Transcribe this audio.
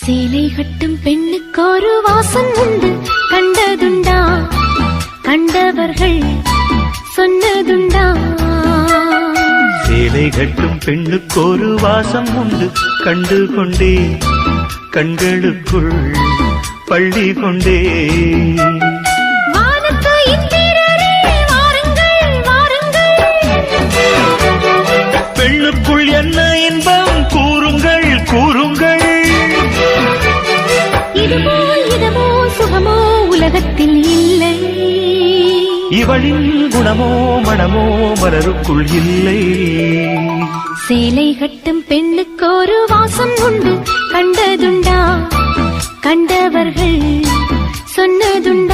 சேலை கட்டும் பெண்ணுக்கு ஒரு வாசம் உண்டு, கண்டதுண்டா? கண்டவர்கள் சொன்னதுண்டா? சேலை கட்டும் பெண்ணுக்கு ஒரு வாசம் உண்டு, கண்டு கொண்டே கண்களுக்குள் பள்ளி கொண்டே. பெண்ணுக்குள் என்ன இன்பம் கூறுங்கள் கூறுங்கள். இதுவோ சுகமோ உலகத்தில் இல்லை, இவளின் குணமோ மனமோ மலருக்குள் இல்லை. சேலை கட்டும் பெண்ணுக்கு ஒரு வாசம் உண்டு, கண்டதுண்டா? கண்டவர்கள் சொன்னதுண்டா?